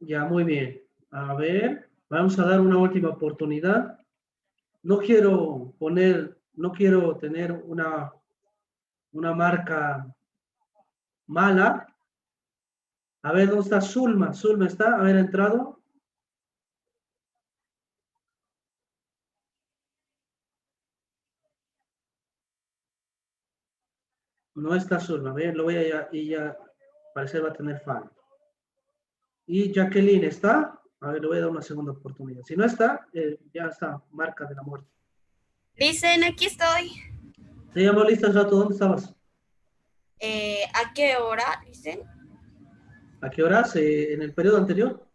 Ya, muy bien. A ver, vamos a dar una última oportunidad. No quiero tener una marca mala. A ver, ¿dónde está Zulma? Zulma está, haber entrado. No está Zulma. A ver, lo voy a, y ya, parecer va a tener falta. Y Jacqueline está. A ver, le voy a dar una segunda oportunidad. Si no está, ya está, marca de la muerte. Dicen, aquí estoy. Te llamo lista, rato, ¿dónde estabas? ¿A qué hora? Dicen. ¿A qué horas? ¿En el periodo anterior?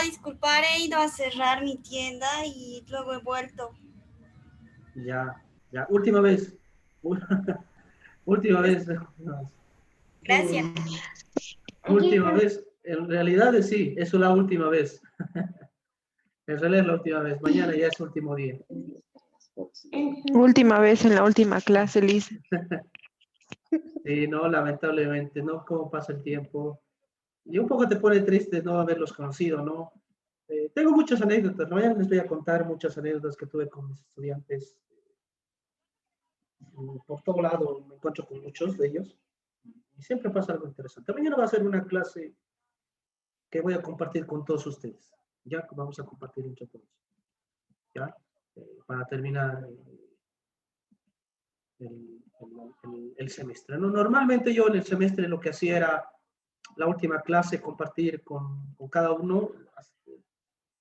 Disculpar, he ido a cerrar mi tienda y luego he vuelto. Ya, ya, última vez. Última Es- vez. Gracias. Última vez. En realidad sí, es la última vez. En realidad es la última vez. Mañana ya es último día. Última vez en la última clase, Liz. Sí, no, lamentablemente, ¿no? Cómo pasa el tiempo. Y un poco te pone triste no haberlos conocido, ¿no? Tengo muchas anécdotas. Mañana les voy a contar muchas anécdotas que tuve con mis estudiantes. Por todo lado me encuentro con muchos de ellos. Y siempre pasa algo interesante. Mañana va a ser una clase que voy a compartir con todos ustedes. Ya vamos a compartir entre todos. ¿Ya? Para terminar el semestre. ¿No? Normalmente yo en el semestre lo que hacía era la última clase compartir con cada uno.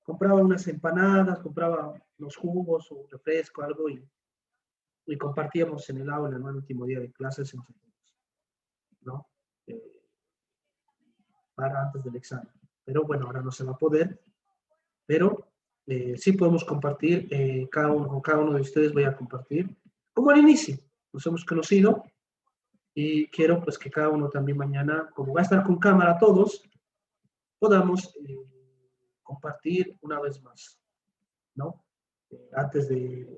Compraba unas empanadas, compraba los jugos o refresco, algo y compartíamos en el aula en el último día de clases entre todos, ¿no? Eh, para antes del examen. Pero bueno, ahora no se va a poder, pero sí podemos compartir, con cada uno de ustedes voy a compartir, como al inicio, nos hemos conocido y quiero pues que cada uno también mañana, como va a estar con cámara todos, podamos compartir una vez más, ¿no? Antes de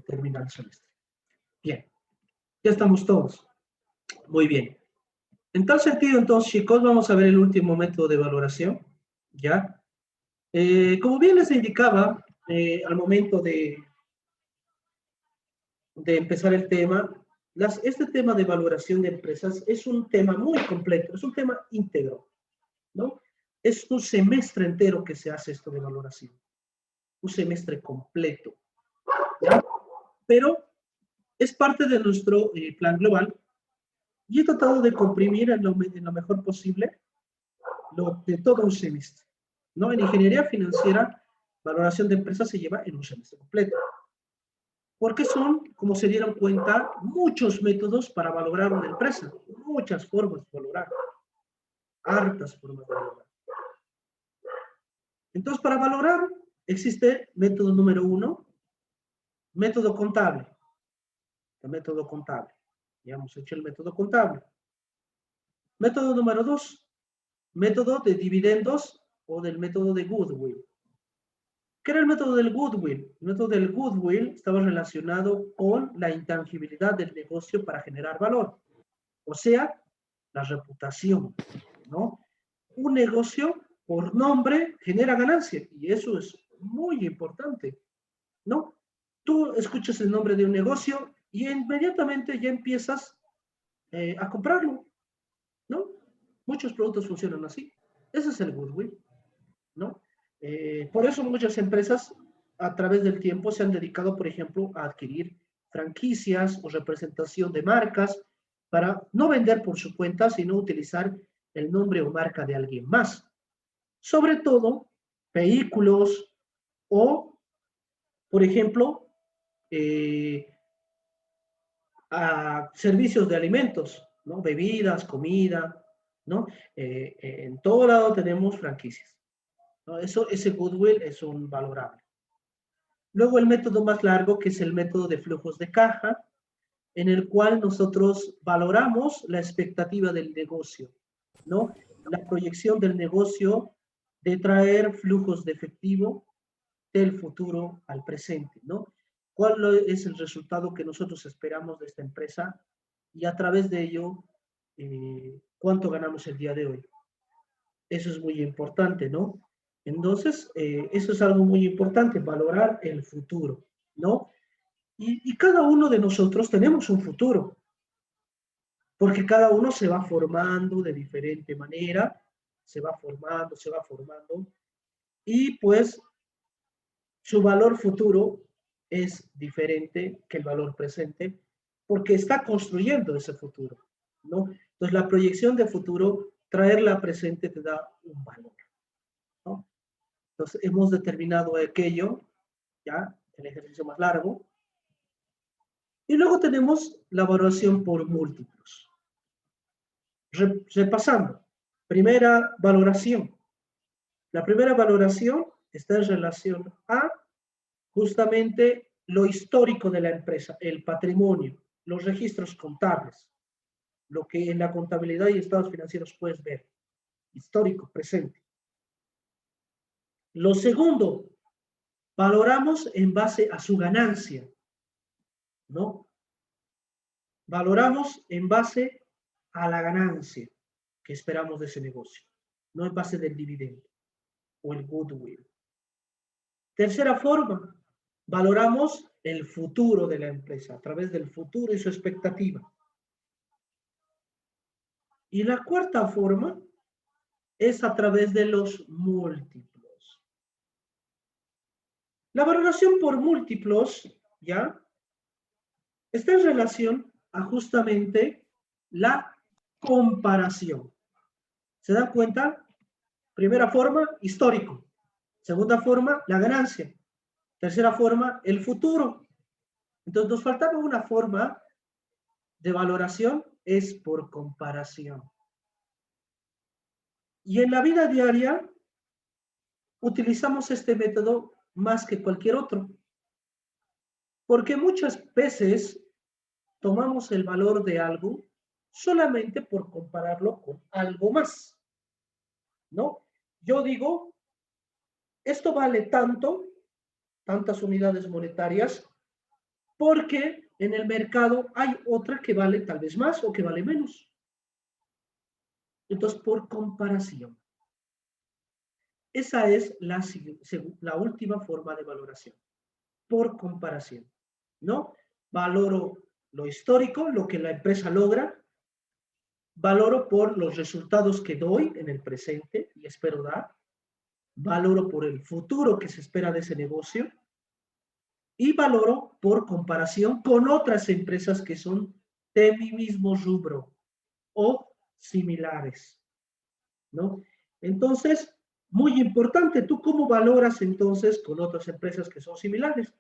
terminar el semestre. Bien, ya estamos todos. Muy bien. En tal sentido, entonces, chicos, vamos a ver el último método de valoración, ¿ya? Como bien les indicaba, al momento de empezar el tema, este tema de valoración de empresas es un tema muy completo, es un tema íntegro, ¿no? Es un semestre entero que se hace esto de valoración, un semestre completo, ¿ya? Pero es parte de nuestro plan global y he tratado de comprimir en lo mejor posible lo de todo un semestre, ¿no? En ingeniería financiera, valoración de empresas se lleva en un semestre completo. Porque son, como se dieron cuenta, muchos métodos para valorar una empresa, muchas formas de valorar, hartas formas de valorar. Entonces, para valorar, existe método número uno, método contable. El método contable. Ya hemos hecho el método contable. Método número dos, método de dividendos o del método de Goodwill. ¿Qué era el método del Goodwill? El método del Goodwill estaba relacionado con la intangibilidad del negocio para generar valor. O sea, la reputación, ¿no? Un negocio por nombre genera ganancia y eso es muy importante, ¿no? Tú escuchas el nombre de un negocio y inmediatamente ya empiezas a comprarlo, ¿no? Muchos productos funcionan así. Ese es el goodwill, ¿no? Por eso muchas empresas a través del tiempo se han dedicado, por ejemplo, a adquirir franquicias o representación de marcas para no vender por su cuenta, sino utilizar el nombre o marca de alguien más. Sobre todo, vehículos o, por ejemplo, eh, a servicios de alimentos, ¿no? Bebidas, comida, ¿no? En todo lado tenemos franquicias, ¿no? Ese goodwill es un valorable. Luego el método más largo, que es el método de flujos de caja, en el cual nosotros valoramos la expectativa del negocio, ¿no? La proyección del negocio de traer flujos de efectivo del futuro al presente, ¿no? ¿Cuál es el resultado que nosotros esperamos de esta empresa? Y a través de ello, ¿cuánto ganamos el día de hoy? Eso es muy importante, ¿no? Entonces, eso es algo muy importante, valorar el futuro, ¿no? Y cada uno de nosotros tenemos un futuro, porque cada uno se va formando de diferente manera, se va formando, y pues su valor futuro es diferente que el valor presente, porque está construyendo ese futuro, ¿no? Entonces, la proyección de futuro, traerla a presente te da un valor, ¿no? Entonces, hemos determinado aquello, ya, el ejercicio más largo, y luego tenemos la valoración por múltiplos. Repasando, primera valoración. La primera valoración está en relación a justamente lo histórico de la empresa, el patrimonio, los registros contables, lo que en la contabilidad y estados financieros puedes ver, histórico, presente. Lo segundo, valoramos en base a su ganancia, ¿no? Valoramos en base a la ganancia que esperamos de ese negocio, no en base del dividendo o el goodwill. Tercera forma, valoramos el futuro de la empresa a través del futuro y su expectativa. Y la cuarta forma es a través de los múltiplos. La valoración por múltiplos, ¿ya? Está en relación a justamente la comparación. ¿Se dan cuenta? Primera forma, histórico. Segunda forma, la ganancia. Tercera forma, el futuro. Entonces nos faltaba una forma de valoración, es por comparación. Y en la vida diaria utilizamos este método más que cualquier otro, porque muchas veces tomamos el valor de algo solamente por compararlo con algo más, ¿no? Yo digo, esto vale tanto, tantas unidades monetarias, porque en el mercado hay otra que vale tal vez más o que vale menos. Entonces, por comparación. Esa es la última forma de valoración, por comparación, ¿no? Valoro lo histórico, lo que la empresa logra, valoro por los resultados que doy en el presente y espero dar, valoro por el futuro que se espera de ese negocio y valoro por comparación con otras empresas que son de mi mismo rubro o similares, ¿no? Entonces, muy importante, ¿tú cómo valoras entonces con otras empresas que son similares?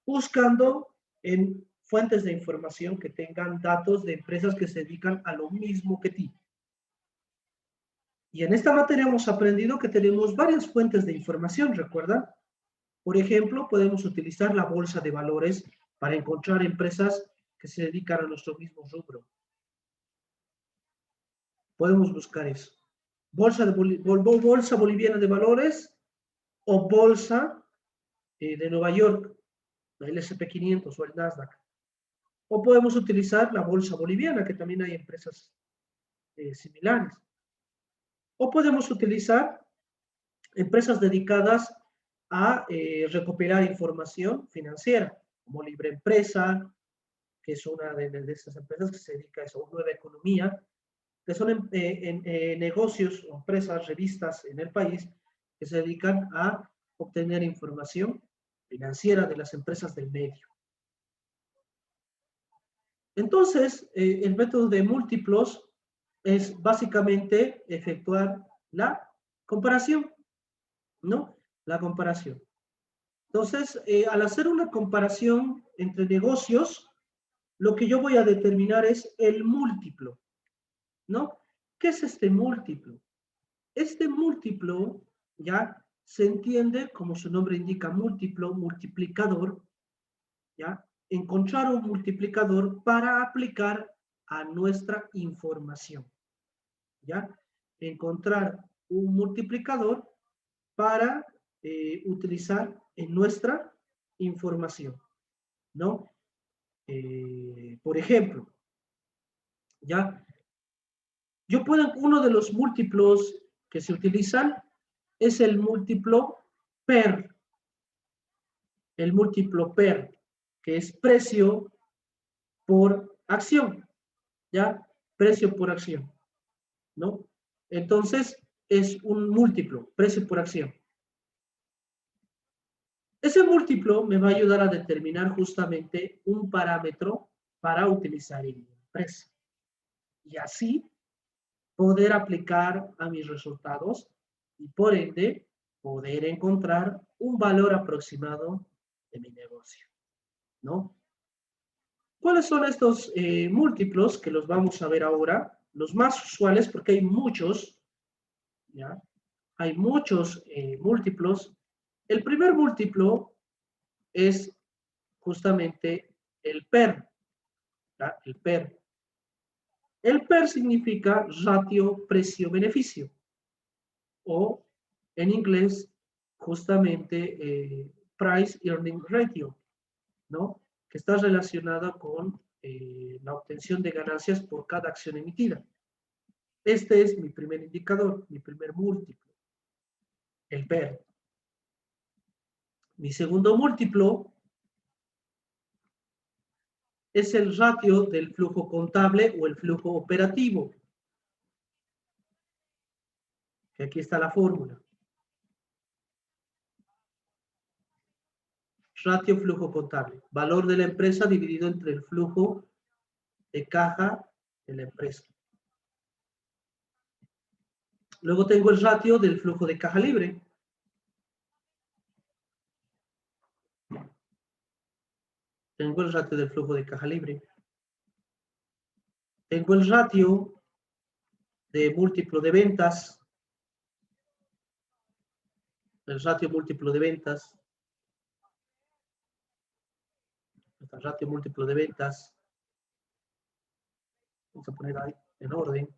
Buscando en fuentes de información que tengan datos de empresas que se dedican a lo mismo que ti. Y en esta materia hemos aprendido que tenemos varias fuentes de información, ¿recuerdan? Por ejemplo, podemos utilizar la bolsa de valores para encontrar empresas que se dedican a nuestro mismo rubro. Podemos buscar eso. Bolsa Boliviana de Valores o Bolsa de Nueva York, el SP500 o el Nasdaq. O podemos utilizar la Bolsa Boliviana, que también hay empresas similares. O podemos utilizar empresas dedicadas a recopilar información financiera, como Libre Empresa, que es una de estas empresas que se dedica a eso, Nueva Economía, que son negocios o empresas, revistas en el país que se dedican a obtener información financiera de las empresas del medio. Entonces, el método de múltiplos es básicamente efectuar la comparación, ¿no? La comparación. Entonces, al hacer una comparación entre negocios, lo que yo voy a determinar es el múltiplo, ¿no? ¿Qué es este múltiplo? Este múltiplo, ya, se entiende, como su nombre indica, múltiplo, multiplicador, ¿ya? Encontrar un multiplicador para aplicar a nuestra información, ¿ya? Encontrar un multiplicador para utilizar en nuestra información, ¿no? Por ejemplo, ¿ya? Yo puedo, uno de los múltiplos que se utilizan es el múltiplo PER. El múltiplo PER, que es precio por acción, ¿ya? Precio por acción, ¿no? Entonces, es un múltiplo, precio por acción. Ese múltiplo me va a ayudar a determinar justamente un parámetro para utilizar en mi empresa. Y así poder aplicar a mis resultados y por ende poder encontrar un valor aproximado de mi negocio, ¿no? ¿Cuáles son estos múltiplos que los vamos a ver ahora? Los más usuales, porque hay muchos, ¿ya? Hay muchos múltiplos. El primer múltiplo es justamente el PER, ¿ya? El PER. El PER significa ratio precio-beneficio, o en inglés, justamente Price Earning Ratio, ¿no? Que está relacionada con la obtención de ganancias por cada acción emitida. Este es mi primer indicador, mi primer múltiplo, el PER. Mi segundo múltiplo es el ratio del flujo contable o el flujo operativo. Que aquí está la fórmula. Ratio flujo contable. Valor de la empresa dividido entre el flujo de caja de la empresa. Luego tengo el ratio del flujo de caja libre. Tengo el ratio del flujo de caja libre. Tengo el ratio de múltiplo de ventas. El ratio múltiplo de ventas. El ratio múltiplo de ventas. Vamos a poner ahí en orden.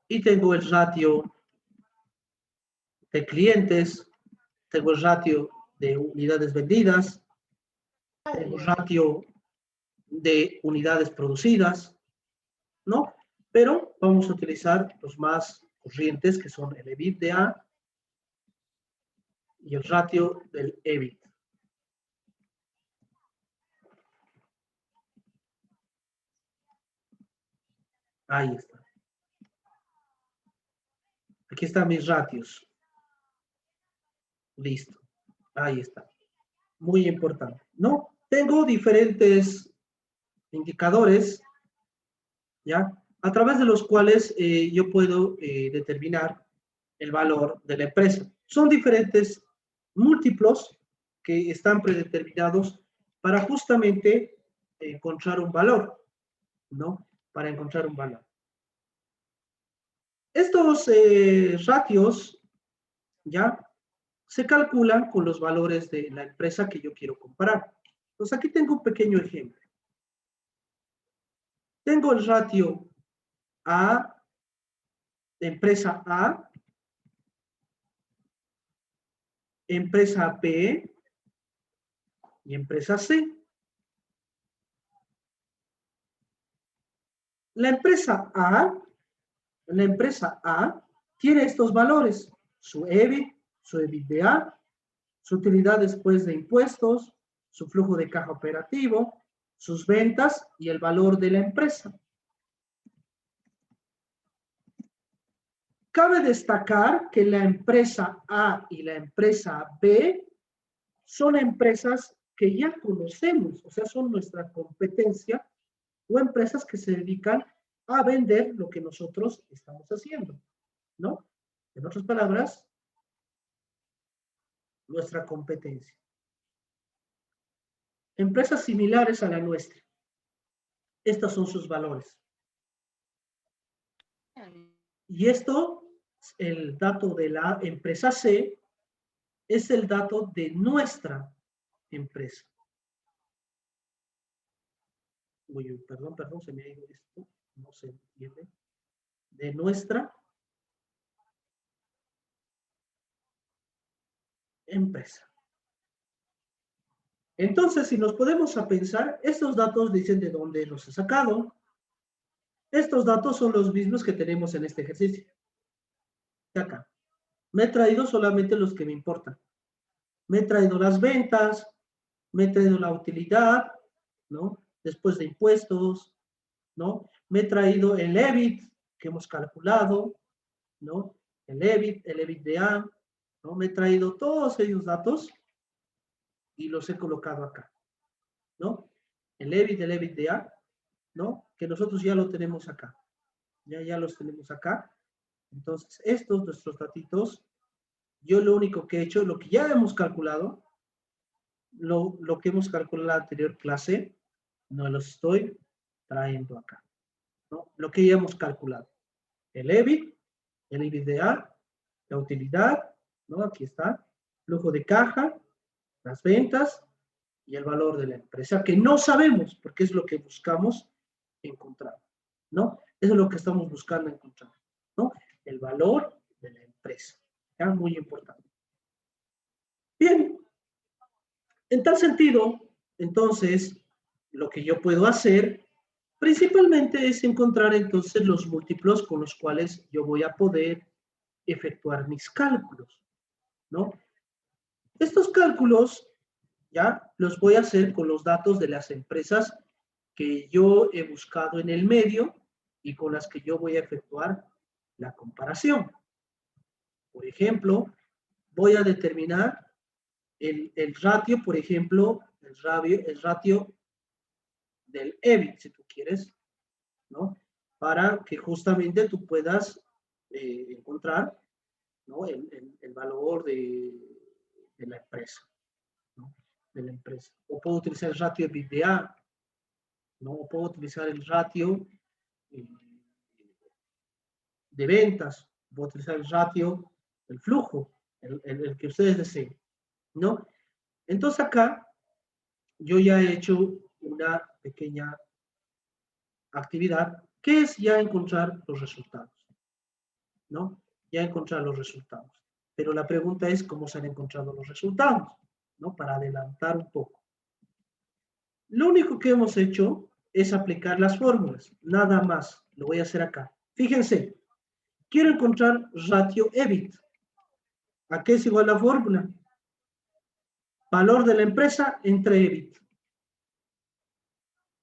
Y tengo el ratio de clientes. Tengo el ratio de unidades vendidas. Tengo el ratio de unidades producidas, ¿no? Pero vamos a utilizar los más corrientes, que son el EBITDA y el ratio del EBIT. Ahí está. Aquí están mis ratios. Listo. Ahí está. Muy importante, ¿no? Tengo diferentes indicadores, ¿ya? A través de los cuales yo puedo determinar el valor de la empresa. Son diferentes múltiplos que están predeterminados para justamente encontrar un valor, ¿no? Para encontrar un valor. Estos ratios, ¿ya? Se calculan con los valores de la empresa que yo quiero comparar. Entonces aquí tengo un pequeño ejemplo. Tengo el ratio A, empresa A, empresa B y empresa C. La empresa A tiene estos valores, su EBIT, su EBITDA, su utilidad después de impuestos, su flujo de caja operativo, sus ventas y el valor de la empresa. Cabe destacar que la empresa A y la empresa B son empresas que ya conocemos, o sea, son nuestra competencia o empresas que se dedican a vender lo que nosotros estamos haciendo, ¿no? En otras palabras, nuestra competencia. Empresas similares a la nuestra. Estos son sus valores. Y esto, el dato de la empresa C, es el dato de nuestra empresa. Uy, perdón, se me ha ido esto. No se entiende. De nuestra empresa. Entonces, si nos podemos a pensar, estos datos dicen de dónde los he sacado. Estos datos son los mismos que tenemos en este ejercicio. De acá. Me he traído solamente los que me importan. Me he traído las ventas, me he traído la utilidad, ¿no? Después de impuestos, ¿no? Me he traído el EBIT que hemos calculado, ¿no? El EBITDA, ¿no? Me he traído todos esos datos y los he colocado acá, ¿no? El EBIT, el EBITDA, ¿no? Que nosotros ya lo tenemos acá. Ya los tenemos acá. Entonces, estos, nuestros datitos, yo lo único que he hecho, lo que ya hemos calculado, lo que hemos calculado en la anterior clase, no lo estoy trayendo acá, ¿no? Lo que ya hemos calculado. El EBIT, el EBITDA, la utilidad, ¿no? Aquí está. Flujo de caja, las ventas y el valor de la empresa, que no sabemos, porque es lo que buscamos encontrar, ¿no? Eso es lo que estamos buscando encontrar, ¿no? El valor de la empresa. ¿Ya? Muy importante. Bien. En tal sentido, entonces, lo que yo puedo hacer principalmente es encontrar entonces los múltiplos con los cuales yo voy a poder efectuar mis cálculos, ¿no? Estos cálculos, ya, los voy a hacer con los datos de las empresas que yo he buscado en el medio y con las que yo voy a efectuar la comparación. Por ejemplo, voy a determinar el ratio, por ejemplo, el ratio del EBIT, si tú quieres, ¿no? Para que justamente tú puedas encontrar, ¿no? el valor de la empresa, ¿no? De la empresa. O puedo utilizar el ratio EBITDA, ¿no? O puedo utilizar el ratio de ventas, puedo utilizar el ratio del flujo, el que ustedes deseen, ¿no? Entonces acá yo ya he hecho una pequeña actividad que es ya encontrar los resultados, ¿no? Ya encontrar los resultados. Pero la pregunta es cómo se han encontrado los resultados, ¿no? Para adelantar un poco. Lo único que hemos hecho es aplicar las fórmulas, nada más. Lo voy a hacer acá. Fíjense, quiero encontrar ratio EBIT. ¿A qué es igual la fórmula? Valor de la empresa entre EBIT.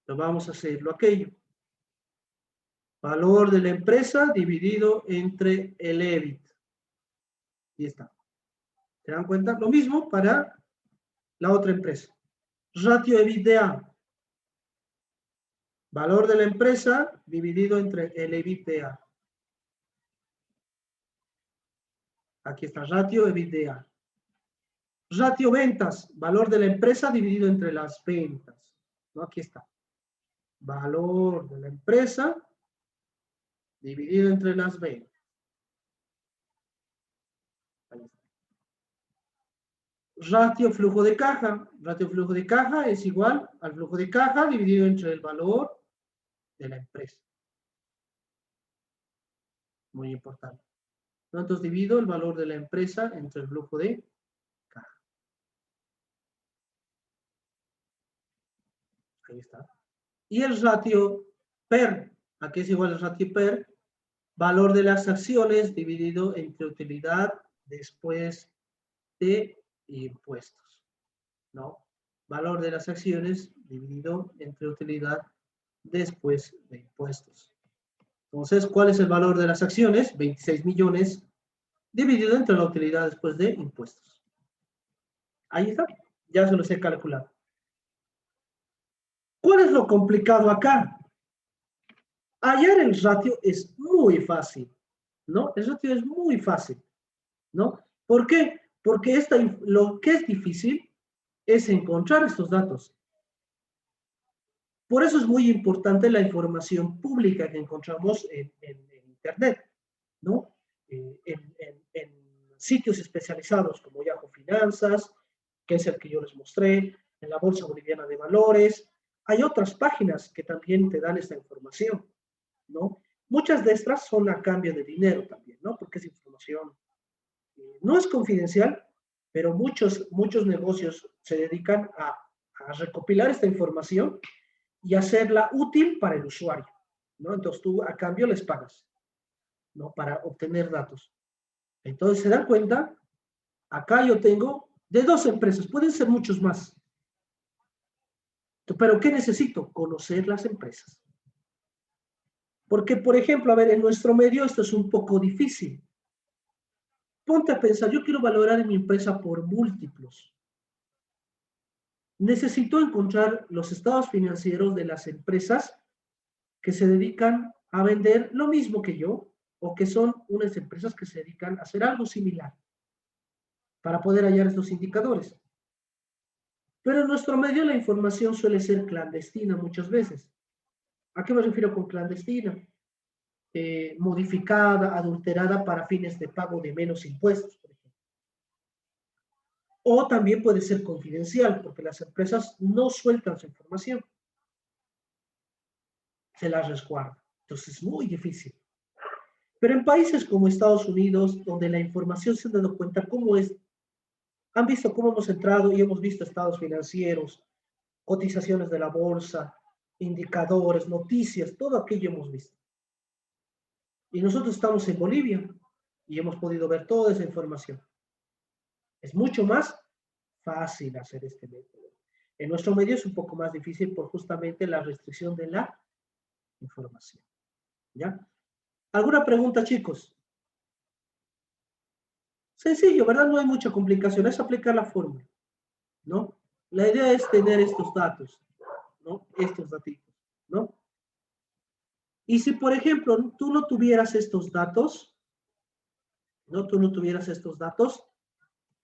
Lo vamos a hacerlo aquello. Valor de la empresa dividido entre el EBIT. Y está. ¿Se dan cuenta? Lo mismo para la otra empresa. Ratio EBITDA. Valor de la empresa dividido entre el EBITDA. Aquí está, ratio EBITDA. Ratio ventas. Valor de la empresa dividido entre las ventas. ¿No? Aquí está. Valor de la empresa dividido entre las ventas. Ahí está. Ratio flujo de caja. Ratio flujo de caja es igual al flujo de caja dividido entre el valor de la empresa. Muy importante. Entonces divido el valor de la empresa entre el flujo de caja. Ahí está. Y el ratio PER. ¿A qué es igual el ratio PER? Valor de las acciones dividido entre utilidad después de impuestos, ¿no? Valor de las acciones dividido entre utilidad después de impuestos. Entonces, ¿cuál es el valor de las acciones? 26 millones dividido entre la utilidad después de impuestos. Ahí está, ya se los he calculado. ¿Cuál es lo complicado acá? Hallar el ratio es muy fácil, ¿no? El ratio es muy fácil, ¿no? ¿Por qué? Porque lo que es difícil es encontrar estos datos. Por eso es muy importante la información pública que encontramos en Internet, ¿no? En sitios especializados como Yahoo Finanzas, que es el que yo les mostré, en la Bolsa Boliviana de Valores. Hay otras páginas que también te dan esta información, ¿no? Muchas de estas son a cambio de dinero también, ¿no? Porque es información, no es confidencial, pero muchos negocios se dedican a recopilar esta información y hacerla útil para el usuario, ¿no? Entonces tú a cambio les pagas, ¿no? Para obtener datos. Entonces se dan cuenta, acá yo tengo de 2 empresas, pueden ser muchos más. Pero ¿qué necesito? Conocer las empresas. Porque, por ejemplo, a ver, en nuestro medio esto es un poco difícil. Ponte a pensar, yo quiero valorar mi empresa por múltiplos. Necesito encontrar los estados financieros de las empresas que se dedican a vender lo mismo que yo, o que son unas empresas que se dedican a hacer algo similar, para poder hallar estos indicadores. Pero en nuestro medio la información suele ser clandestina muchas veces. ¿A qué me refiero con clandestina? Modificada, adulterada para fines de pago de menos impuestos, por ejemplo. O también puede ser confidencial, porque las empresas no sueltan su información, se la resguardan. Entonces es muy difícil. Pero en países como Estados Unidos, donde la información se han dado cuenta cómo es, han visto cómo hemos entrado y hemos visto estados financieros, cotizaciones de la bolsa, indicadores, noticias, todo aquello hemos visto. Y nosotros estamos en Bolivia y hemos podido ver toda esa información. Es mucho más fácil hacer este método. En nuestro medio es un poco más difícil por justamente la restricción de la información. ¿Ya? ¿Alguna pregunta, chicos? Sencillo, ¿verdad? No hay mucha complicación, es aplicar la fórmula, ¿no? La idea es tener estos datos, ¿no? Estos datitos, ¿no? Y si, por ejemplo, tú no tuvieras estos datos, ¿no? Tú no tuvieras estos datos,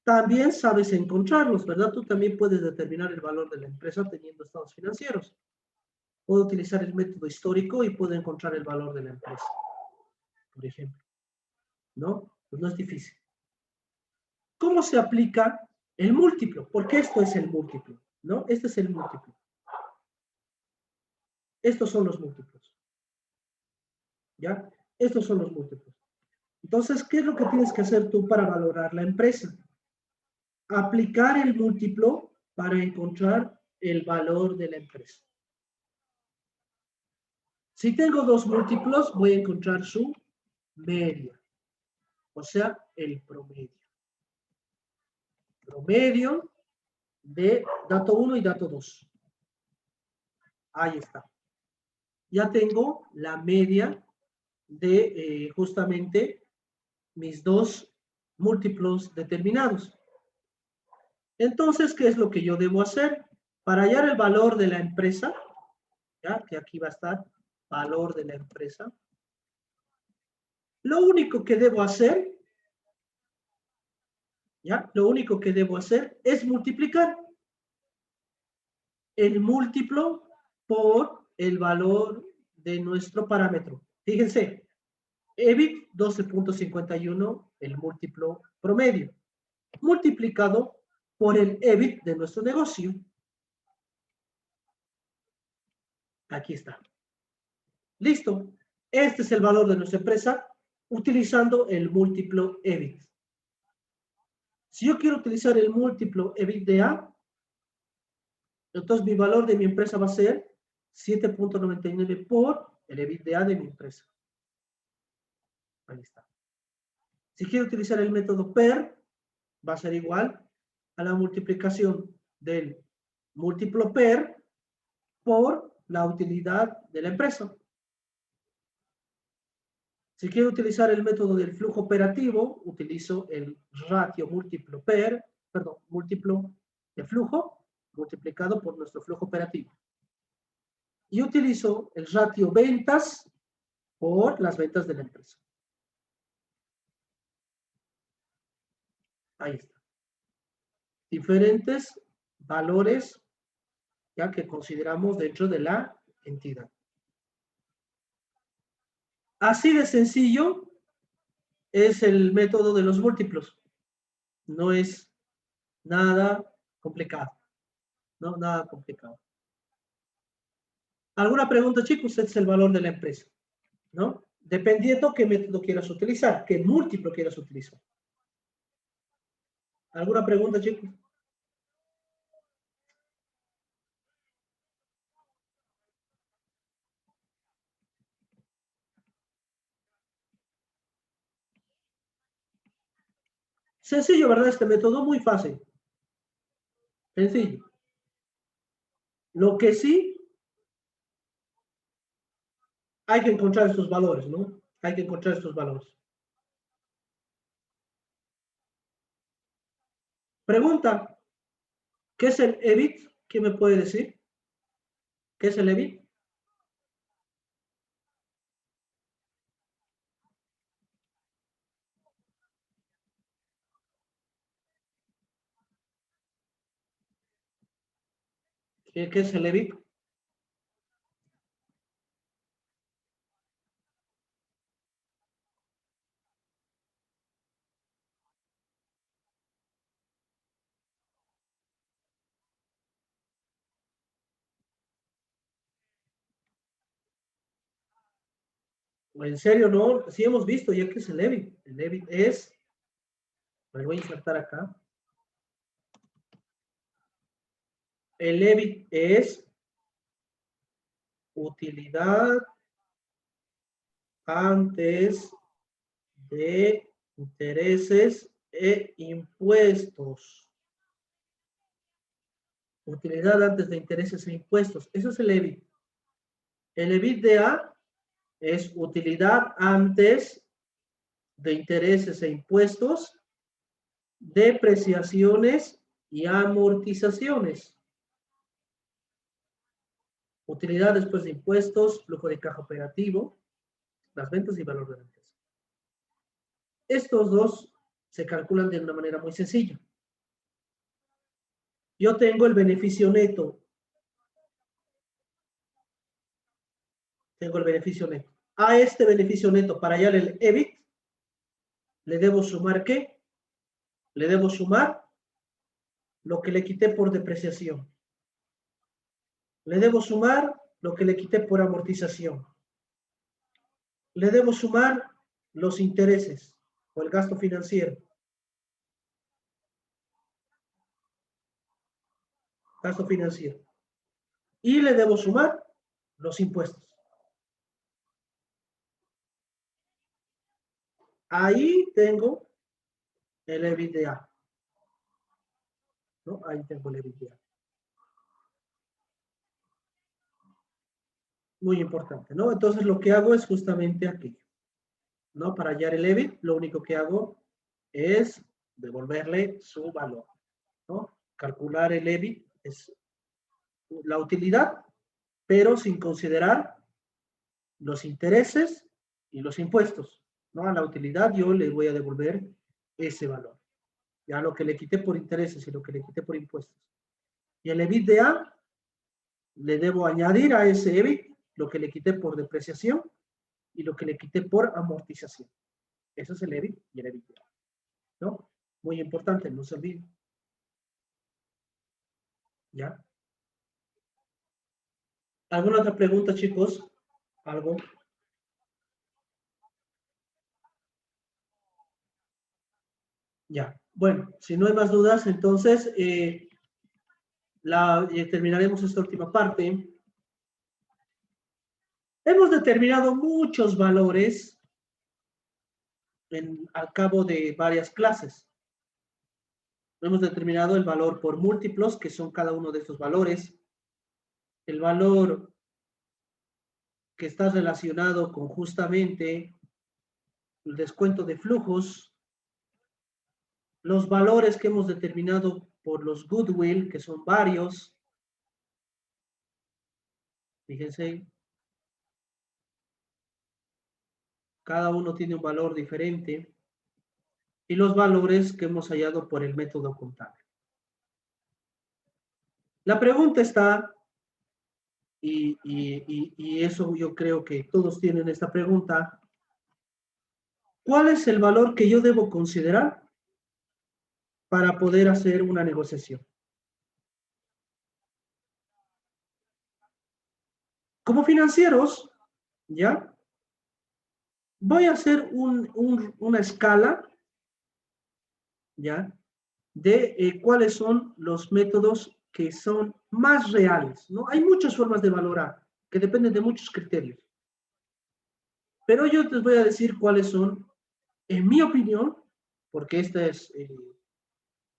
también sabes encontrarlos, ¿verdad? Tú también puedes determinar el valor de la empresa teniendo estados financieros. Puedo utilizar el método histórico y puedo encontrar el valor de la empresa, por ejemplo, ¿no? Pues no es difícil. ¿Cómo se aplica el múltiplo? Porque esto es el múltiplo, ¿no? Este es el múltiplo. Estos son los múltiplos, ¿ya? Estos son los múltiplos. Entonces, ¿qué es lo que tienes que hacer tú para valorar la empresa? Aplicar el múltiplo para encontrar el valor de la empresa. Si tengo 2 múltiplos, voy a encontrar su media, o sea, el promedio. Promedio de dato 1 y dato 2. Ahí está. Ya tengo la media de justamente mis 2 múltiplos determinados. Entonces, ¿qué es lo que yo debo hacer? Para hallar el valor de la empresa, ya que aquí va a estar valor de la empresa, lo único que debo hacer, ya, lo único que debo hacer es multiplicar el múltiplo por el valor de nuestro parámetro. Fíjense, EBIT 12.51, el múltiplo promedio, multiplicado por el EBIT de nuestro negocio. Aquí está. Listo. Este es el valor de nuestra empresa utilizando el múltiplo EBIT. Si yo quiero utilizar el múltiplo EBITDA, entonces mi valor de mi empresa va a ser 7.99 por el EBITDA de mi empresa. Ahí está. Si quiero utilizar el método PER, va a ser igual a la multiplicación del múltiplo PER por la utilidad de la empresa. Si quiero utilizar el método del flujo operativo, utilizo el ratio múltiplo PER, perdón, múltiplo de flujo multiplicado por nuestro flujo operativo. Y utilizo el ratio ventas por las ventas de la empresa. Ahí está. Diferentes valores ya que consideramos dentro de la entidad. Así de sencillo es el método de los múltiplos. No es nada complicado. No, nada complicado. ¿Alguna pregunta, chicos? Este es el valor de la empresa, ¿no? Dependiendo qué método quieras utilizar, qué múltiplo quieras utilizar. ¿Alguna pregunta, chicos? Sencillo, ¿verdad? Este método muy fácil. Sencillo. Lo que sí, hay que encontrar estos valores, ¿no? Hay que encontrar estos valores. Pregunta, ¿qué es el EBIT? ¿Quién me puede decir? ¿Qué es el EBIT? ¿Qué es el EBIT? En serio, no, sí hemos visto ya que es el EBIT. El EBIT es, me voy a insertar acá. El EBIT es utilidad antes de intereses e impuestos. Utilidad antes de intereses e impuestos. Eso es el EBIT. El EBITDA es utilidad antes de intereses e impuestos, depreciaciones y amortizaciones. Utilidad después de impuestos, flujo de caja operativo, las ventas y valor de la empresa. Estos dos se calculan de una manera muy sencilla. Yo tengo el beneficio neto. Tengo el beneficio neto. A este beneficio neto, para hallar el EBIT, le debo sumar ¿qué? Le debo sumar lo que le quité por depreciación. Le debo sumar lo que le quité por amortización. Le debo sumar los intereses o el gasto financiero. Gasto financiero. Y le debo sumar los impuestos. Ahí tengo el EBITDA. ¿No? Ahí tengo el EBITDA. Muy importante, ¿no? Entonces lo que hago es justamente aquello, ¿no? Para hallar el EBIT, lo único que hago es devolverle su valor, ¿no? Calcular el EBIT es la utilidad, pero sin considerar los intereses y los impuestos, ¿no? A la utilidad yo le voy a devolver ese valor. Ya lo que le quité por intereses y lo que le quité por impuestos. Y el EBITDA le debo añadir a ese EBIT lo que le quité por depreciación y lo que le quité por amortización. Eso es el EBIT y el EBITDA, ¿no? Muy importante, no se olviden. ¿Ya? ¿Alguna otra pregunta, chicos? ¿Algo? Ya. Bueno, si no hay más dudas, entonces terminaremos esta última parte. Hemos determinado muchos valores al cabo de varias clases. Hemos determinado el valor por múltiplos, que son cada uno de estos valores. El valor que está relacionado con justamente el descuento de flujos. Los valores que hemos determinado por los goodwill, que son varios. Fíjense. Cada uno tiene un valor diferente. Y los valores que hemos hallado por el método contable. La pregunta está, y eso yo creo que todos tienen esta pregunta, ¿cuál es el valor que yo debo considerar para poder hacer una negociación? Como financieros, ¿ya? Voy a hacer una escala, ¿ya? De cuáles son los métodos que son más reales, ¿no? Hay muchas formas de valorar, que dependen de muchos criterios. Pero yo les voy a decir cuáles son, en mi opinión, porque este es,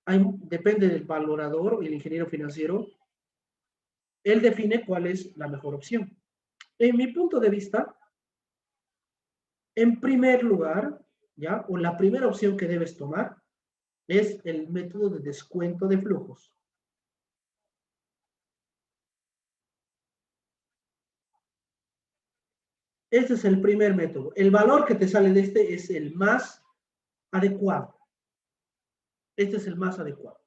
depende del valorador, el ingeniero financiero, él define cuál es la mejor opción. En mi punto de vista, en primer lugar, ¿ya? O la primera opción que debes tomar es el método de descuento de flujos. Este es el primer método. El valor que te sale de este es el más adecuado. Este es el más adecuado.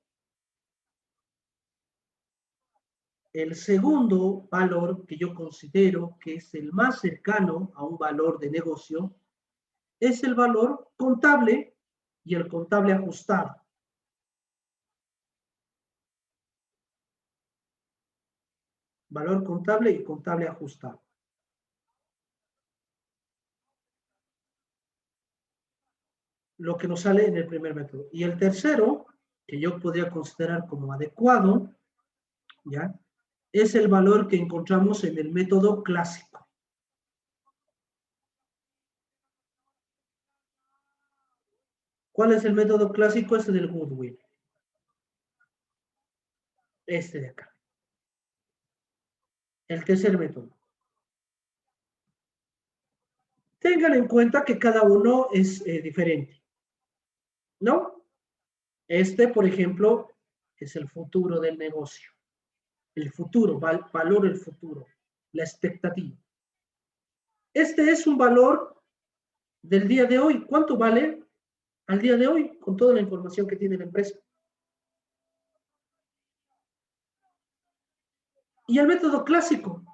El segundo valor que yo considero que es el más cercano a un valor de negocio es el valor contable y el contable ajustado. Valor contable y contable ajustado. Lo que nos sale en el primer método. Y el tercero, que yo podría considerar como adecuado, ¿ya? Es el valor que encontramos en el método clásico. ¿Cuál es el método clásico? Este del goodwill. Este de acá. El tercer método. Tengan en cuenta que cada uno es diferente, ¿no? Este, por ejemplo, es el futuro del negocio. El futuro, valor el futuro, la expectativa. Este es un valor del día de hoy. ¿Cuánto vale al día de hoy con toda la información que tiene la empresa? Y el método clásico,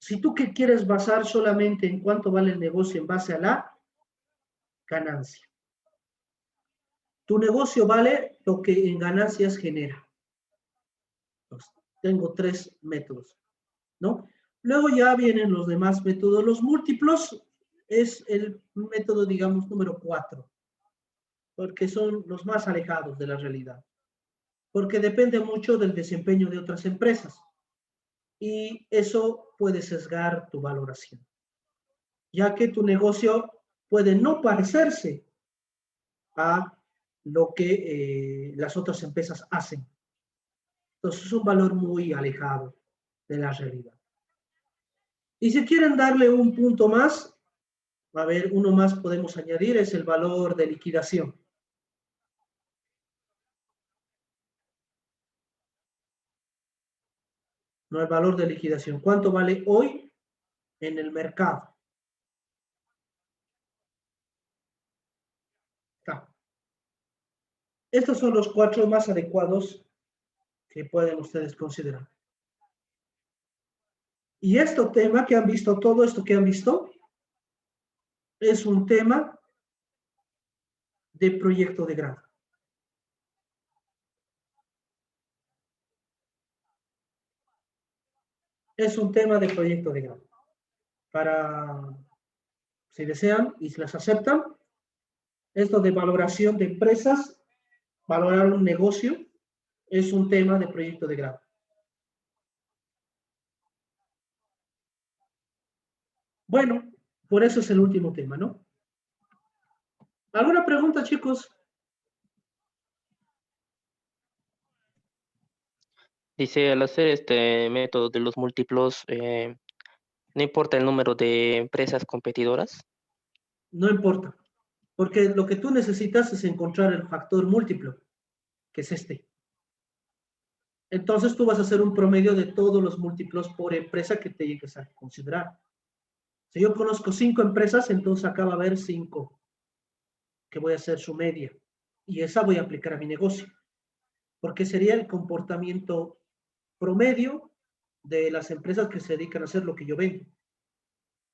si tú que quieres basar solamente en cuánto vale el negocio en base a la ganancia. Tu negocio vale lo que en ganancias genera. Pues, tengo 3 métodos, ¿no? Luego ya vienen los demás métodos. Los múltiplos es el método, digamos, número 4, porque son los más alejados de la realidad, porque depende mucho del desempeño de otras empresas y eso puede sesgar tu valoración, ya que tu negocio puede no parecerse a lo que las otras empresas hacen. Entonces es un valor muy alejado de la realidad. Y si quieren darle un punto más, a ver, uno más podemos añadir, es el valor de liquidación. No, el valor de liquidación. ¿Cuánto vale hoy en el mercado? Está. Estos son los 4 más adecuados que pueden ustedes considerar. Y este tema que han visto, todo esto que han visto, es un tema de proyecto de grado. Es un tema de proyecto de grado. Para, si desean y si las aceptan, esto de valoración de empresas, valorar un negocio, es un tema de proyecto de grado. Bueno, por eso es el último tema, ¿no? ¿Alguna pregunta, chicos? Dice, al hacer este método de los múltiplos, no importa el número de empresas competidoras. No importa, porque lo que tú necesitas es encontrar el factor múltiplo, que es este. Entonces tú vas a hacer un promedio de todos los múltiplos por empresa que te llegues a considerar. Si yo conozco 5 empresas, entonces acá va a haber 5, que voy a hacer su media. Y esa voy a aplicar a mi negocio, porque sería el comportamiento promedio de las empresas que se dedican a hacer lo que yo vendo,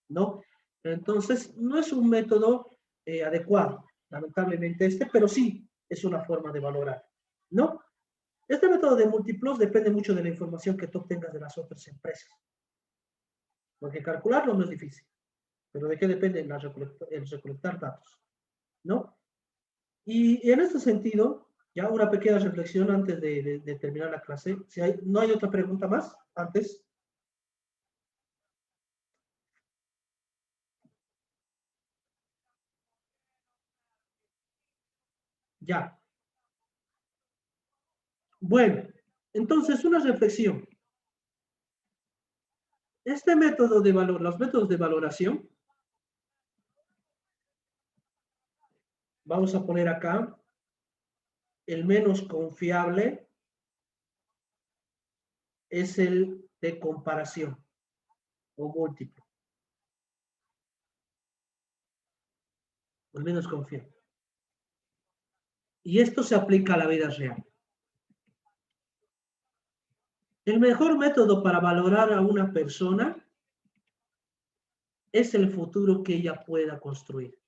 ¿no? Entonces, no es un método adecuado, lamentablemente pero sí es una forma de valorar, ¿no? Este método de múltiplos depende mucho de la información que tú obtengas de las otras empresas, porque calcularlo no es difícil, pero ¿de qué depende el recolectar datos, ¿no? Y en este sentido, ya una pequeña reflexión antes de terminar la clase. Si no hay otra pregunta más antes. Ya. Bueno, entonces una reflexión. Este método de valor, los métodos de valoración, vamos a poner acá el menos confiable es el de comparación o múltiplo. El menos confiable. Y esto se aplica a la vida real. El mejor método para valorar a una persona es el futuro que ella pueda construir.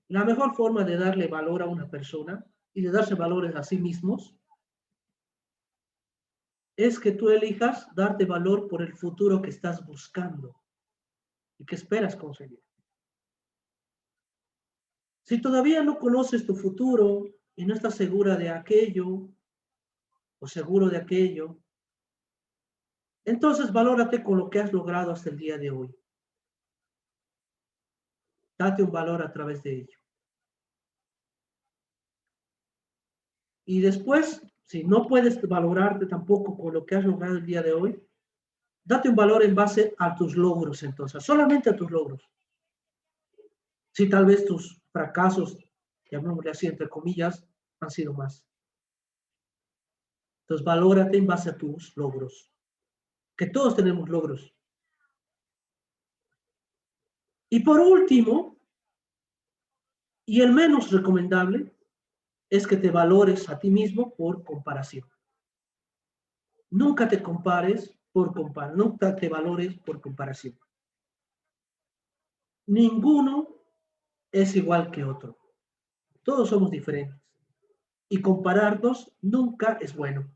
La mejor forma de darle valor a una persona y de darse valores a sí mismos es que tú elijas darte valor por el futuro que estás buscando y que esperas conseguir. Si todavía no conoces tu futuro y no estás segura de aquello o seguro de aquello, entonces valórate con lo que has logrado hasta el día de hoy. Date un valor a través de ello. Y después, si no puedes valorarte tampoco con lo que has logrado el día de hoy, date un valor en base a tus logros, entonces, solamente a tus logros. Si tal vez tus fracasos, llamémosle así entre comillas, han sido más. Entonces, valórate en base a tus logros. Que todos tenemos logros. Y por último, y el menos recomendable, es que te valores a ti mismo por comparación. Nunca te compares por comparar, nunca te valores por comparación. Ninguno es igual que otro. Todos somos diferentes. Y compararnos nunca es bueno.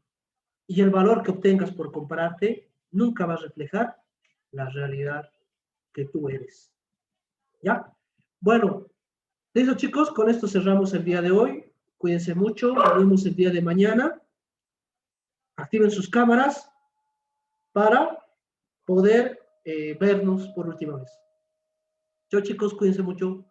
Y el valor que obtengas por compararte nunca va a reflejar la realidad que tú eres. ¿Ya? Bueno, listo chicos, con esto cerramos el día de hoy. Cuídense mucho, nos vemos el día de mañana. Activen sus cámaras para poder vernos por última vez. Chao chicos, cuídense mucho.